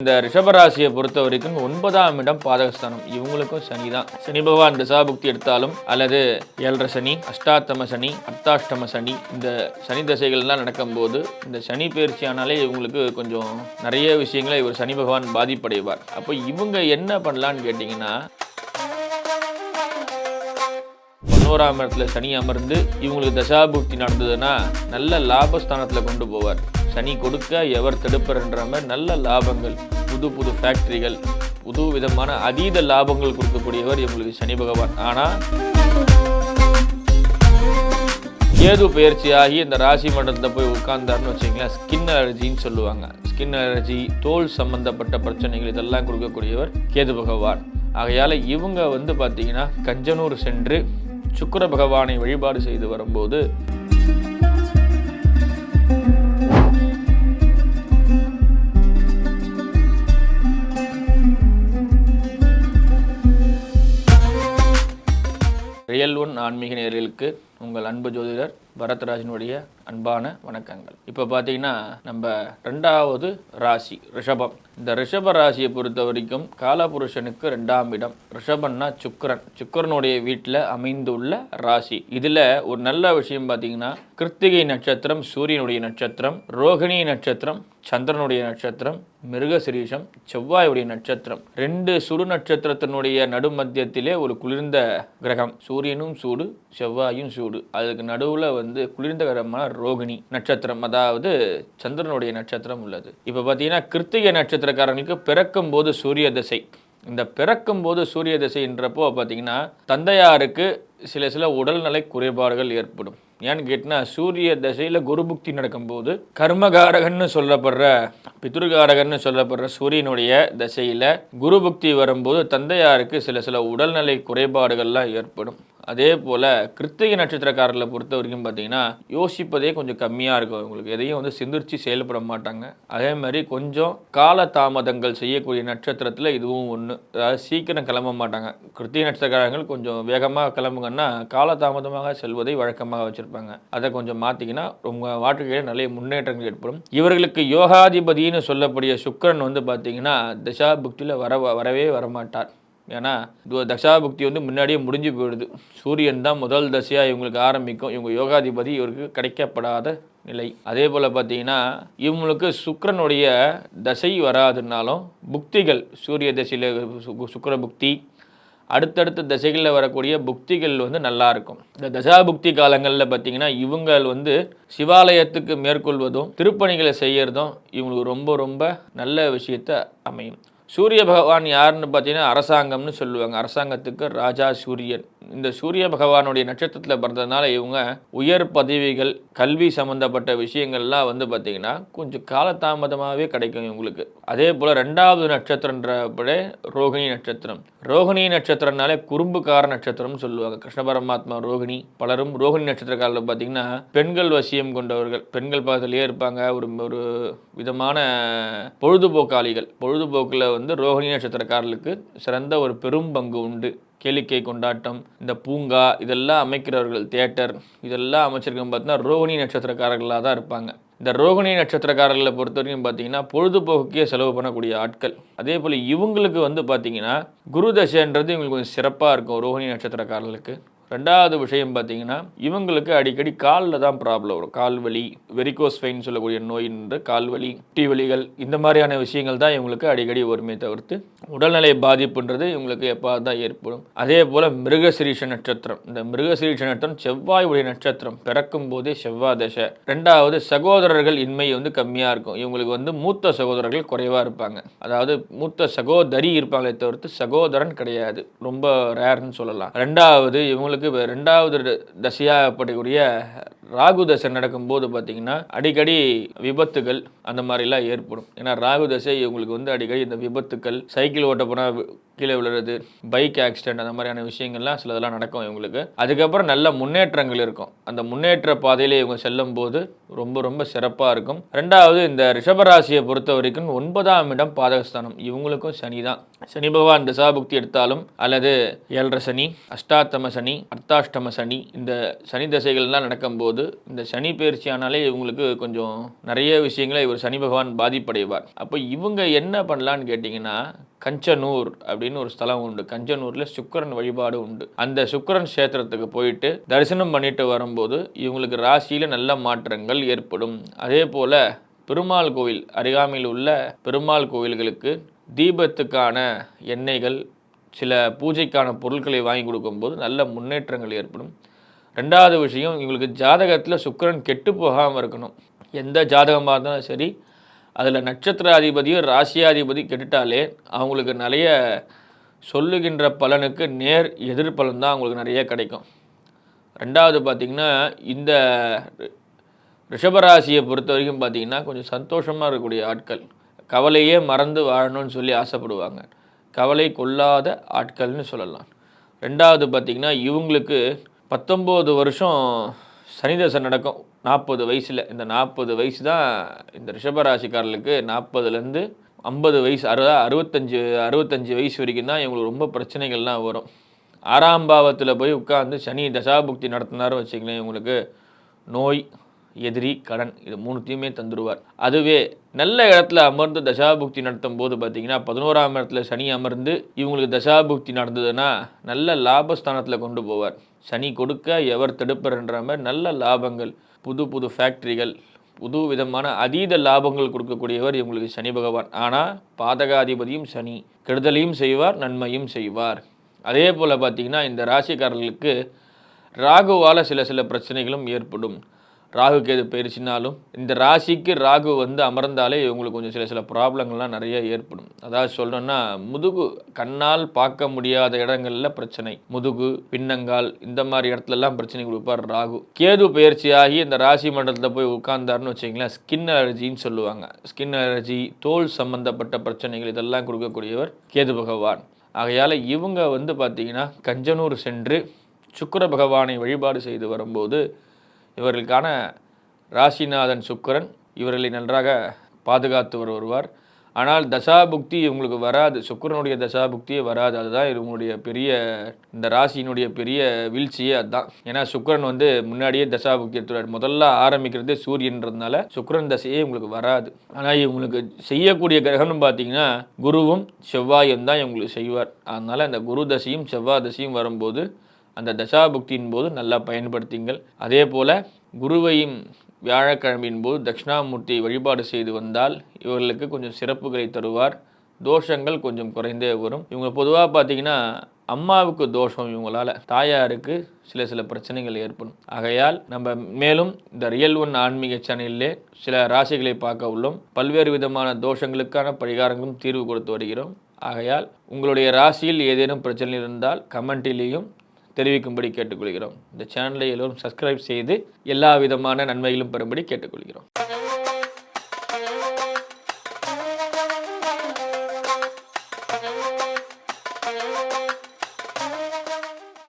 இந்த ரிஷபராசியை பொறுத்த வரைக்கும் 9ஆம் இடம் பாதகஸ்தானம். இவங்களுக்கும் சனி தான். சனி பகவான் திசாபுக்தி எடுத்தாலும் அல்லது 7.5 சனி, அஷ்டாத்தம சனி, அர்த்தாஷ்டம சனி, இந்த சனி தசைகள்லாம் நடக்கும்போது இந்த சனி பயிற்சியானாலே இவங்களுக்கு கொஞ்சம் நிறைய விஷயங்களை இவர் சனி பகவான் பாதிப்படைவார். அப்போ இவங்க என்ன பண்ணலான்னு கேட்டிங்கன்னா, 11ஆம் இடத்துல சனி அமர்ந்து இவங்களுக்கு தசாபுக்தி நடந்ததுன்னா நல்ல லாபஸ்தானத்தில் கொண்டு போவார். சனி கொடுக்க எவர் தடுப்பர்ன்ற மாதிரி நல்ல லாபங்கள், புது புது ஃபேக்டரிகள், புது விதமான அதீத லாபங்கள் கொடுக்கக்கூடியவர் இவங்களுக்கு சனி பகவான். ஆனால் கேது பயிற்சியாகி இந்த ராசி மண்டலத்தை போய் உட்கார்ந்தாருன்னு வச்சிங்களேன், ஸ்கின் அலர்ஜின்னு சொல்லுவாங்க. ஸ்கின் அலர்ஜி, தோல் சம்பந்தப்பட்ட பிரச்சனைகள் இதெல்லாம் கொடுக்கக்கூடியவர் கேது பகவான். ஆகையால் இவங்க பார்த்தீங்கன்னா கஞ்சனூர் சென்று சுக்கிர பகவானை வழிபாடு செய்து வரும்போது ரியல் ஒன் ஆன்மீக நேயர்களுக்கு உங்கள் அன்பு ஜோதிடர் பரத்ராஜனுடைய அன்பான வணக்கங்கள். இப்போ பார்த்தீங்கன்னா நம்ம 2வது ராசி ரிஷபம். இந்த ரிஷப ராசியை பொறுத்த வரைக்கும் காலபுருஷனுக்கு 2ஆம் இடம். ரிஷபன்னா சுக்கிரனுடைய வீட்டில் அமைந்துள்ள ராசி. இதில் ஒரு நல்ல விஷயம் பார்த்தீங்கன்னா, கிருத்திகை நட்சத்திரம் சூரியனுடைய நட்சத்திரம், ரோகிணி நட்சத்திரம் சந்திரனுடைய நட்சத்திரம், மிருகசிரீஷம் செவ்வாயுடைய நட்சத்திரம். 2 சுடு நட்சத்திரத்தினுடைய நடுமத்தியத்திலே ஒரு குளிர்ந்த கிரகம். சூரியனும் சூடு, செவ்வாயும் சூடு. அதுக்கு நடுவில் குளிர்ந்த கிரகமான ரோகிணி நட்சத்திரம், அதாவது சந்திரனுடைய நட்சத்திரம் உள்ளது. இப்போ பார்த்தீங்கன்னா கிருத்திகை நட்சத்திரக்காரங்களுக்கு பிறக்கும் போது சூரிய தசை. இந்த பிறக்கும் போது சூரிய தசைன்றப்போ பார்த்தீங்கன்னா தந்தையாருக்கு சில உடல்நலை குறைபாடுகள் ஏற்படும். ஏன்னு கேட்டினா, சூரிய தசையில் குருபுக்தி நடக்கும்போது கர்மகாரகன்னு சொல்லப்படுற, பித்ருகாரகன்னு சொல்லப்படுற சூரியனுடைய தசையில் குருபுக்தி வரும்போது தந்தையாருக்கு சில உடல்நலை குறைபாடுகள்லாம் ஏற்படும். அதே போல் கிருத்திகை நட்சத்திரக்காரர்களை பொறுத்த வரைக்கும் பார்த்தீங்கன்னா யோசிப்பதே கொஞ்சம் கம்மியாக இருக்கும். அவங்களுக்கு எதையும் சிந்திச்சு செயல்பட மாட்டாங்க. அதே மாதிரி கொஞ்சம் கால தாமதங்கள் செய்யக்கூடிய நட்சத்திரத்தில் இதுவும் ஒன்று. அதாவது சீக்கிரம் கிளம்ப மாட்டாங்க. கிருத்திகை நட்சத்திரக்காரர்கள் கொஞ்சம் வேகமாக கிளம்புங்கன்னா காலதாமதமாக செல்வதை வழக்கமாக வச்சுருப்பாங்க. அதை கொஞ்சம் மாற்றிக்கினா உங்கள் வாழ்க்கையில் நிறைய முன்னேற்றங்கள் ஏற்படும். இவர்களுக்கு யோகாதிபதினு சொல்லக்கூடிய சுக்கிரன் பார்த்தீங்கன்னா தசாபுக்தியில் வரவே வரமாட்டார். ஏன்னா தசாபுக்தி முன்னாடியே முடிஞ்சு போயிடுது. சூரியன் தான் முதல் தசையாக இவங்களுக்கு ஆரம்பிக்கும். இவங்க யோகாதிபதி இவருக்கு கிடைக்கப்படாத நிலை. அதே போல் பார்த்தீங்கன்னா இவங்களுக்கு சுக்கிரனுடைய தசை வராதுனாலும் புக்திகள், சூரிய தசையில் சுக்கிர புக்தி, அடுத்தடுத்த தசைகளில் வரக்கூடிய புக்திகள் நல்லா இருக்கும். இந்த தசாபுக்தி காலங்களில் பார்த்தீங்கன்னா இவங்க சிவாலயத்துக்கு மேற்கொள்வதும் திருப்பணிகளை செய்யறதும் இவங்களுக்கு ரொம்ப ரொம்ப நல்ல விஷயத்தை அமையும். சூரிய பகவான் யாருன்னு பார்த்தீங்கன்னா அரசாங்கம்னு சொல்லுவாங்க. அரசாங்கத்துக்கு ராஜா சூரியன். இந்த சூரிய பகவானுடைய நட்சத்திரத்தில் பிறந்ததுனால இவங்க உயர் பதவிகள், கல்வி சம்மந்தப்பட்ட விஷயங்கள்லாம் பார்த்தீங்கன்னா கொஞ்சம் காலதாமதமாகவே கிடைக்கும் இவங்களுக்கு. அதே போல் 2வது நட்சத்திரன்றப்படே ரோகிணி நட்சத்திரம். ரோகிணி நட்சத்திரம்னாலே குறும்புக்கார நட்சத்திரம்னு சொல்லுவாங்க. கிருஷ்ண பரமாத்மா ரோகிணி. பலரும் ரோகிணி நட்சத்திரக்காரில் பார்த்தீங்கன்னா பெண்கள் வசியம் கொண்டவர்கள், பெண்கள் பக்கத்திலேயே இருப்பாங்க. ஒரு விதமான பொழுதுபோக்காளிகள். பொழுதுபோக்கில் ரோகிணி நட்சத்திரக்காரர்களுக்கு சிறந்த ஒரு பெரும் பங்கு உண்டு. கேளிக்கை கொண்டாட்டம், இந்த பூங்கா இதெல்லாம் அமைக்கிறவர்கள், தியேட்டர் இதெல்லாம் அமைச்சிருக்கோம் பார்த்தீங்கன்னா ரோகிணி நட்சத்திரக்காரர்களாக தான் இருப்பாங்க. இந்த ரோகிணி நட்சத்திரக்காரர்களை பொறுத்த வரைக்கும் பார்த்தீங்கன்னா பொழுதுபோக்குக்கே செலவு பண்ணக்கூடிய ஆட்கள். அதே போல் இவங்களுக்கு பார்த்தீங்கன்னா குரு தசைன்றது இவங்களுக்கு கொஞ்சம் சிறப்பாக இருக்கும். ரோகிணி நட்சத்திரக்காரர்களுக்கு 2வது விஷயம் பார்த்தீங்கன்னா இவங்களுக்கு அடிக்கடி காலில் தான் ப்ராப்ளம் வரும். கால்வலி, வெரிகோஸ் வெயின் சொல்லக்கூடிய நோய், கால்வலி, வலிகள், இந்த மாதிரியான விஷயங்கள் தான் இவங்களுக்கு அடிக்கடி வருமே தவிர்த்து உடல்நிலை பாதிப்புன்றது இவங்களுக்கு எப்போது தான் ஏற்படும். அதே போல் மிருகசிரீஷ நட்சத்திரம். இந்த மிருகசிரீஷ நட்சத்திரம் செவ்வாயுடைய நட்சத்திரம். பிறக்கும் போதே செவ்வாய் தசை. 2வது சகோதரர்கள் இன்மை கம்மியாக இருக்கும். இவங்களுக்கு மூத்த சகோதரர்கள் குறைவாக இருப்பாங்க. அதாவது மூத்த சகோதரி இருப்பாங்களே தவிர்த்து சகோதரன் கிடையாது. ரொம்ப ரேர்னு சொல்லலாம். 2வது இவங்களுக்கு 2வது தசையாகப்படக்கூடிய ராகு தசை நடக்கும்போது பார்த்தீங்கன்னா அடிக்கடி விபத்துகள் அந்த மாதிரிலாம் ஏற்படும். ஏன்னா ராகு தசை இவங்களுக்கு அடிக்கடி இந்த விபத்துக்கள், சைக்கிள் ஓட்ட போனால் கீழே விழுறது, பைக் ஆக்சிடென்ட், அந்த மாதிரியான விஷயங்கள்லாம் சிலதெல்லாம் நடக்கும் இவங்களுக்கு. அதுக்கப்புறம் நல்ல முன்னேற்றங்கள் இருக்கும். அந்த முன்னேற்ற பாதையில் இவங்க செல்லும் போது ரொம்ப ரொம்ப சிறப்பாக இருக்கும். 2வது இந்த ரிஷபராசியை பொறுத்த வரைக்கும் 9ஆம் இடம் பாதகஸ்தானம். இவங்களுக்கும் சனி தான். சனி பகவான் தசாபுக்தி எடுத்தாலும் அல்லது 7.5 சனி, அஷ்டாத்தம சனி, அர்த்தாஷ்டம சனி, இந்த சனி தசைகள்லாம் நடக்கும்போது வரும்போது இந்த சனி பயிற்சி ஆனாலே இவங்களுக்கு கொஞ்சம் நிறைய விஷயங்களை இவர் சனி பகவான் பாதிப்படைவார். அப்போ இவங்க என்ன பண்ணலான்னு கேட்டிங்கன்னா, கஞ்சனூர் அப்படின்னு ஒரு ஸ்தலம் உண்டு. கஞ்சனூரில் சுக்கிரன் வழிபாடு உண்டு. அந்த சுக்கிரன் கஷேத்திரத்துக்கு போயிட்டு தரிசனம் பண்ணிட்டு வரும்போது இவங்களுக்கு ராசியில் நல்ல மாற்றங்கள் ஏற்படும். அதே போல் பெருமாள் கோவில் அருகாமையில் உள்ள பெருமாள் கோவில்களுக்கு தீபத்துக்கான எண்ணெய்கள் சில பூஜைக்கான பொருட்களை வாங்கி கொடுக்கும்போது நல்ல முன்னேற்றங்கள் ஏற்படும். ரெண்டாவது விஷயம், இவங்களுக்கு ஜாதகத்தில் சுக்கிரன் கெட்டு போகாமல் இருக்கணும். எந்த ஜாதகமாக இருந்தாலும் சரி, அதில் நட்சத்திராதிபதியும் ராசியாதிபதி கெட்டுட்டாலே அவங்களுக்கு நிறைய சொல்லுகின்ற பலனுக்கு நேர் எதிர்பலன் தான் அவங்களுக்கு நிறைய கிடைக்கும். ரெண்டாவது பார்த்திங்கன்னா, இந்த ரிஷபராசியை பொறுத்த வரைக்கும் பார்த்திங்கன்னா கொஞ்சம் சந்தோஷமாக இருக்கக்கூடிய ஆட்கள், கவலையே மறந்து வாழணும்னு சொல்லி ஆசைப்படுவாங்க. கவலை கொள்ளாத ஆட்கள்னு சொல்லலாம். ரெண்டாவது பார்த்திங்கன்னா, இவங்களுக்கு 19 வருஷம் சனி தசை நடக்கும் 40 வயசில். இந்த 40 வயசு தான் இந்த ரிஷபராசிக்காரர்களுக்கு. 40லேருந்து 50 வயசு 65 வயசு வரைக்கும் தான் இவங்களுக்கு ரொம்ப பிரச்சனைகள்லாம் வரும். 6ஆம் பாவத்தில் போய் உட்காந்து சனி தசாபுக்தி நடத்தினாரும் வச்சுங்களேன், இவங்களுக்கு நோய், எதிரி, கடன் இது 3த்தையுமே தந்துடுவார். அதுவே நல்ல இடத்துல அமர்ந்து தசாபுக்தி நடத்தும் போது பார்த்திங்கன்னா 11ஆம் இடத்துல சனி அமர்ந்து இவங்களுக்கு தசாபுக்தி நடந்ததுன்னா நல்ல லாபஸ்தானத்தில் கொண்டு போவார். சனி கொடுக்க எவர் தடுப்பர்ன்ற மாதிரி நல்ல லாபங்கள், புது புது ஃபேக்ட்ரிகள், புது விதமான அதீத லாபங்கள் கொடுக்கக்கூடியவர் இவங்களுக்கு சனி பகவான். ஆனால் பாதகாதிபதியும் சனி கெடுதலையும் செய்வார், நன்மையும் செய்வார். அதே போல் பார்த்திங்கன்னா இந்த ராசிக்காரர்களுக்கு ராகுவால் சில பிரச்சனைகளும் ஏற்படும். ராகு கேது பயிற்சினாலும் இந்த ராசிக்கு ராகு வந்து அமர்ந்தாலே இவங்களுக்கு கொஞ்சம் சில ப்ராப்ளங்கள்லாம் நிறைய ஏற்படும். அதாவது சொல்லணும்னா, முதுகு கண்ணால் பார்க்க முடியாத இடங்களில் பிரச்சனை, முதுகு, பின்னங்கால் இந்த மாதிரி இடத்துலலாம் பிரச்சனை கொடுப்பார் ராகு. கேது பயிற்சியாகி இந்த ராசி மண்டலத்தில் போய் உட்கார்ந்தாருன்னு வச்சிங்களேன், ஸ்கின் அலர்ஜின்னு சொல்லுவாங்க. ஸ்கின் அலர்ஜி, தோல் சம்பந்தப்பட்ட பிரச்சனைகள் இதெல்லாம் கொடுக்கக்கூடியவர் கேது பகவான். ஆகையால் இவங்க வந்து பார்த்திங்கன்னா கஞ்சனூர் சென்று சுக்கிர பகவானை வழிபாடு செய்து வரும்போது இவர்களுக்கான ராசிநாதன் சுக்கிரன் இவர்களை நன்றாக பாதுகாத்து வருவார். ஆனால் தசாபுக்தி இவங்களுக்கு வராது, சுக்கிரனுடைய தசாபுக்தியே வராது. அதுதான் இவங்களுடைய பெரிய, இந்த ராசியினுடைய பெரிய வீழ்ச்சியே அதுதான். ஏன்னா சுக்கிரன் வந்து முன்னாடியே தசாபுக்தி எடுத்துறாரு. முதல்ல ஆரம்பிக்கிறது சூரியன்றதுனால சுக்கிரன் தசையே இவங்களுக்கு வராது. ஆனால் இவங்களுக்கு செய்யக்கூடிய கிரகம்னு பார்த்தீங்கன்னா குருவும் செவ்வாயும் தான் இவங்களுக்கு செய்வார். அதனால் அந்த குரு தசையும் செவ்வாய் தசையும் வரும்போது அந்த தசாபுக்தியின் போது நல்லா பயன்படுத்திங்கள். அதே போல் குருவையும் வியாழக்கிழமையின் போது தட்சிணாமூர்த்தியை வழிபாடு செய்து வந்தால் இவர்களுக்கு கொஞ்சம் சிறப்புகளை தருவார். தோஷங்கள் கொஞ்சம் குறைந்தே வரும். இவங்க பொதுவாக பார்த்திங்கன்னா அம்மாவுக்கு தோஷம், இவங்களால் தாயாருக்கு சில பிரச்சனைகள் ஏற்படும். ஆகையால் நம்ம மேலும் இந்த ரியல் ஒன் ஆன்மீக சேனலிலே சில ராசிகளை பார்க்க உள்ளோம். பல்வேறு விதமான தோஷங்களுக்கான பரிகாரங்களும் தீர்வு கொடுத்து வருகிறோம். ஆகையால் உங்களுடைய ராசியில் ஏதேனும் பிரச்சனை இருந்தால் கமெண்டிலேயும் தெரிவிக்கும்படி கேட்டுக்கொள்கிறோம். இந்த சேனலை எல்லோரும் சப்ஸ்கிரைப் செய்து எல்லா விதமான நன்மைகளும் பெறும்படி கேட்டுக்கொள்கிறோம்.